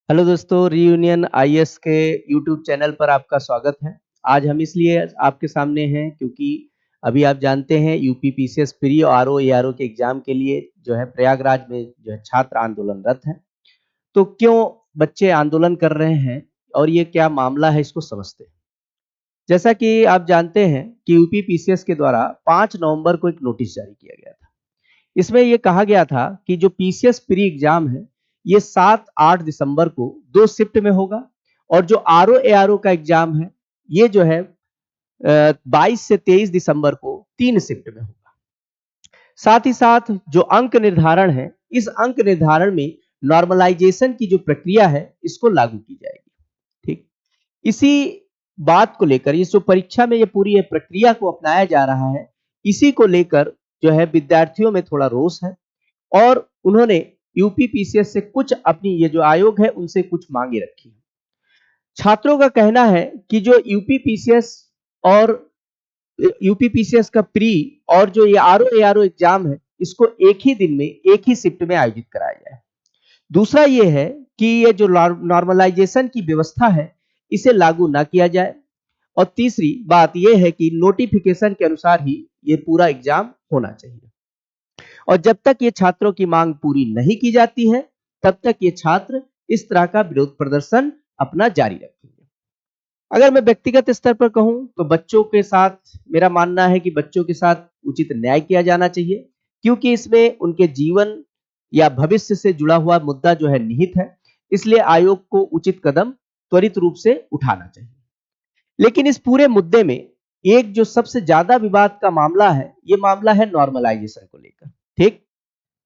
Hello दोस्तों, reunion IAS के YouTube channel पर आपका स्वागत है। आज हम इसलिए आपके सामने हैं क्योंकि अभी आप जानते हैं यूपी पीसीएस प्री और आरओ एआरओ के एग्जाम के लिए जो है प्रयागराज में जो है छात्र आंदोलनरत हैं। तो क्यों बच्चे आंदोलन कर रहे हैं और ये क्या मामला है, इसको समझते हैं। जैसा कि आप जानते हैं कि यूपी पीसीएस के द्वारा 5 नवंबर को एक नोटिस जारी किया गया था। इसमें ये कहा गया था कि जो पीसीएस प्री एग्जाम है ये 7-8 दिसंबर को 2 शिफ्ट में होगा और जो आरओ एआरओ का एग्जाम है ये जो है 22 से 23 दिसंबर को 3 शिफ्ट में होगा। साथ ही साथ जो अंक निर्धारण है, इस अंक निर्धारण में नॉर्मलाइजेशन की जो प्रक्रिया है इसको लागू की जाएगी। ठीक, इसी बात को लेकर इस जो परीक्षा में ये पूरी ये प्रक्रिया को अपनाया जा रहा है, इसी को लेकर जो है विद्यार्थियों में थोड़ा रोष है और उन्होंने यूपी पीसीएस से कुछ अपनी ये जो आयोग है उनसे कुछ मांगे रखी। छात्रों का कहना है कि जो यूपी पीसीएस का प्री और जो ये आरओ एआरओ एग्जाम है इसको एक ही दिन में एक ही शिफ्ट में आयोजित कराया जाए। दूसरा ये है कि ये जो नॉर्मलाइजेशन की व्यवस्था है इसे लागू ना किया जाए और तीसरी बात यह है कि नोटिफिकेशन के अनुसार ही ये पूरा एग्जाम होना चाहिए और जब तक ये छात्रों की मांग पूरी नहीं की जाती है तब तक ये छात्र इस तरह का विरोध प्रदर्शन अपना जारी रखेंगे। अगर मैं व्यक्तिगत स्तर पर कहूं तो बच्चों के साथ मेरा मानना है कि बच्चों के साथ उचित न्याय किया जाना चाहिए क्योंकि इसमें उनके जीवन या भविष्य से जुड़ा हुआ मुद्दा जो है निहित है, इसलिए आयोग को उचित कदम त्वरित रूप से उठाना चाहिए। लेकिन इस पूरे मुद्दे में एक जो सबसे ज्यादा विवाद का मामला है, ये मामला है नॉर्मलाइजेशन को लेकर। ठीक,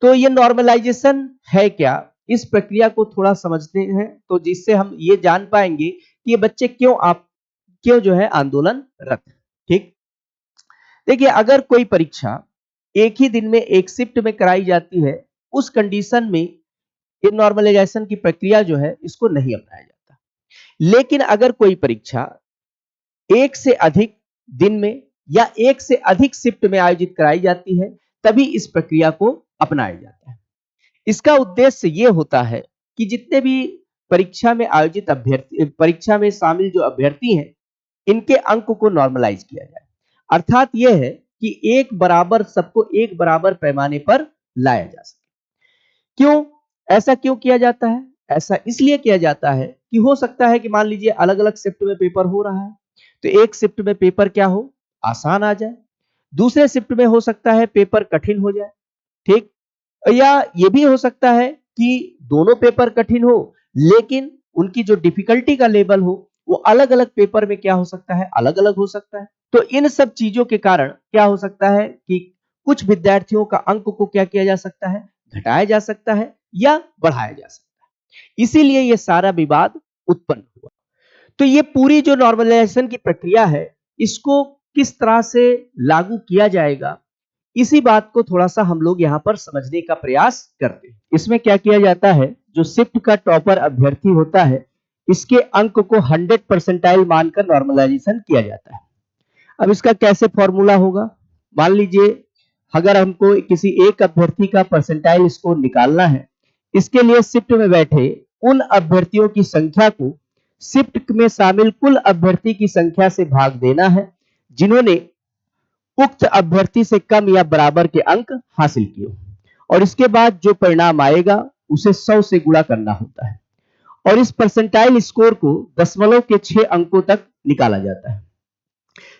तो ये नॉर्मलाइजेशन है क्या, इस प्रक्रिया को थोड़ा समझते हैं तो जिससे हम ये जान पाएंगे कि ये बच्चे क्यों जो है आंदोलनरत है। ठीक, देखिए अगर कोई परीक्षा एक ही दिन में एक शिफ्ट में कराई जाती है, उस कंडीशन में ये नॉर्मलाइजेशन की प्रक्रिया जो है इसको नहीं अपनाया जाता। लेकिन अगर कोई परीक्षा एक से अधिक दिन में या एक से अधिक शिफ्ट में आयोजित कराई जाती है तभी इस प्रक्रिया को अपनाया जाता है। इसका उद्देश्य यह होता है कि जितने भी परीक्षा में शामिल जो अभ्यर्थी हैं इनके अंक को नॉर्मलाइज किया जाए। अर्थात यह है कि एक बराबर सबको एक बराबर पैमाने पर लाया जा सके। ऐसा क्यों किया जाता है? ऐसा इसलिए किया जाता है कि हो सकता है कि मान लीजिए अलग-अलग शिफ्ट में पेपर हो रहा है, तो एक शिफ्ट में पेपर क्या हो, आसान आ जाए, दूसरे शिफ्ट में हो सकता है पेपर कठिन हो जाए। ठीक, या ये भी हो सकता है कि दोनों पेपर कठिन हो लेकिन उनकी जो डिफिकल्टी का लेवल हो वो अलग-अलग पेपर में क्या हो सकता है, अलग-अलग हो सकता है। तो इन सब चीजों के कारण क्या हो सकता है कि कुछ विद्यार्थियों का अंक को क्या किया जा सकता है, घटाया जा सकता है या बढ़ाया जा सकता है। इसीलिए ये सारा विवाद उत्पन्न हुआ। तो ये पूरी जो नॉर्मलाइजेशन की प्रक्रिया है इसको किस तरह से लागू किया जाएगा, इसी बात को थोड़ा सा हम लोग यहाँ पर समझने का प्रयास करते हैं। इसमें क्या किया जाता है, जो शिफ्ट का टॉपर अभ्यर्थी होता है इसके अंक को 100 परसेंटाइल मानकर नॉर्मलाइजेशन किया जाता है। अब इसका कैसे फॉर्मूला होगा, मान लीजिए अगर हमको किसी एक अभ्यर्थी का परसेंटाइल स्कोर निकालना है, इसके लिए शिफ्ट में बैठे उन अभ्यर्थियों की संख्या को शिफ्ट में शामिल कुल अभ्यर्थी की संख्या से भाग देना है जिन्होंने उक्त अभ्यर्थी से कम या बराबर के अंक हासिल किए और इसके बाद जो परिणाम आएगा उसे 100 से गुणा करना होता है और इस परसेंटाइल स्कोर को दशमलव के 6 अंकों तक निकाला जाता है।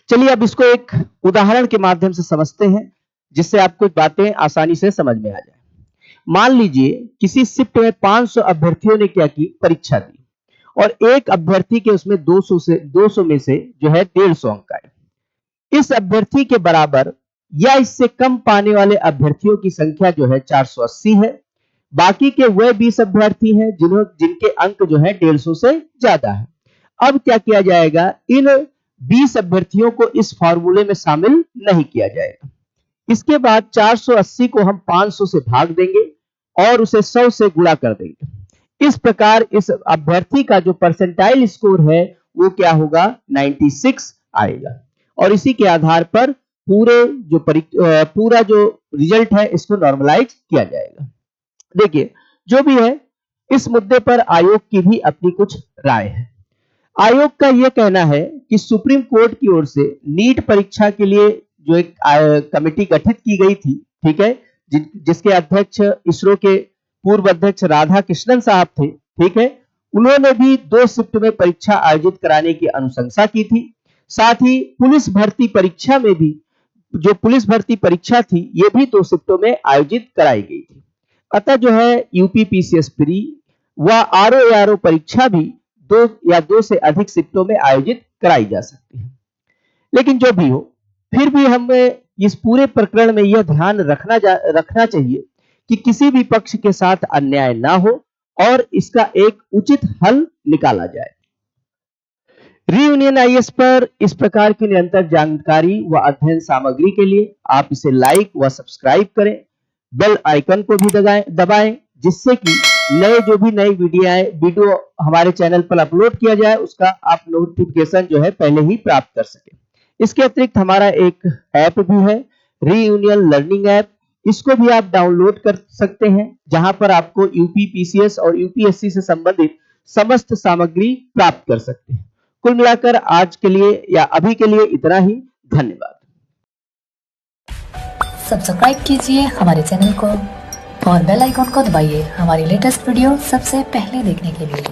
चलिए अब इसको एक उदाहरण के माध्यम से समझते हैं जिससे आपको बातें आसानी से समझ में आ जाए। मान लीजिए किसी शिफ्ट में 500 अभ्यर्थियों ने क्या की, परीक्षा दी और एक अभ्यर्थी के उसमें 200 में से जो है 150 अंक आए। इस अभ्यर्थी के बराबर या इससे कम पाने वाले अभ्यर्थियों की संख्या जो है 480 है। बाकी के वह 20 अभ्यर्थी हैं जिनके अंक जो है 150 से ज्यादा है। अब क्या किया जाएगा, इन 20 अभ्यर्थियों को इस फॉर्मूले में शामिल नहीं किया जाएगा। इसके बाद 480 को हम 500 से भाग देंगे और उसे 100 से गुणा कर देंगे। इस प्रकार इस अभ्यर्थी का जो परसेंटाइल स्कोर है वो क्या होगा, 96 आएगा और इसी के आधार पर पूरा जो रिजल्ट है इसको नॉर्मलाइज किया जाएगा। देखिए जो भी है इस मुद्दे पर आयोग की भी अपनी कुछ राय है। आयोग का यह कहना है कि सुप्रीम कोर्ट की ओर से नीट परीक्षा के लिए जो एक कमेटी गठित की गई थी, ठीक है, जिसके अध्यक्ष इसरो के पूर्व अध्यक्ष राधा कृष्णन साहब थे, ठीक है, उन्होंने भी 2 शिफ्ट में परीक्षा आयोजित कराने की अनुशंसा की थी। साथ ही पुलिस भर्ती परीक्षा में भी, जो पुलिस भर्ती परीक्षा थी, ये भी 2 शिफ्टों में आयोजित कराई गई थी। अतः जो है यूपीपीसीएस प्री व आरओ परीक्षा भी 2 या 2 से अधिक शिफ्टों में आयोजित कराई जा सकती है। लेकिन जो भी हो, फिर भी हमें इस पूरे प्रकरण में यह ध्यान रखना चाहिए कि किसी भी पक्ष के साथ अन्याय ना हो और इसका एक उचित हल निकाला जाए। रीयूनियन आईएएस पर इस प्रकार की निरंतर जानकारी व अध्ययन सामग्री के लिए आप इसे लाइक व सब्सक्राइब करें, बेल आइकन को भी दबाएं, जिससे कि जो भी नई वीडियो हमारे चैनल पर अपलोड किया जाए उसका आप नोटिफिकेशन जो है पहले ही प्राप्त कर सके। इसके अतिरिक्त हमारा एक ऐप भी है, रीयूनियन लर्निंग ऐप। इसको भी आप डाउनलोड कर सकते हैं, जहां पर आपको यूपीपीसीएस और यूपीएससी से संबंधित समस्त सामग्री प्राप्त कर सकते हैं। कुल मिलाकर आज के लिए या अभी के लिए इतना ही। धन्यवाद। सब्सक्राइब कीजिए हमारे चैनल को और बेल आइकन को दबाइए हमारी लेटेस्ट वीडियो सबसे पहले देखने के लिए।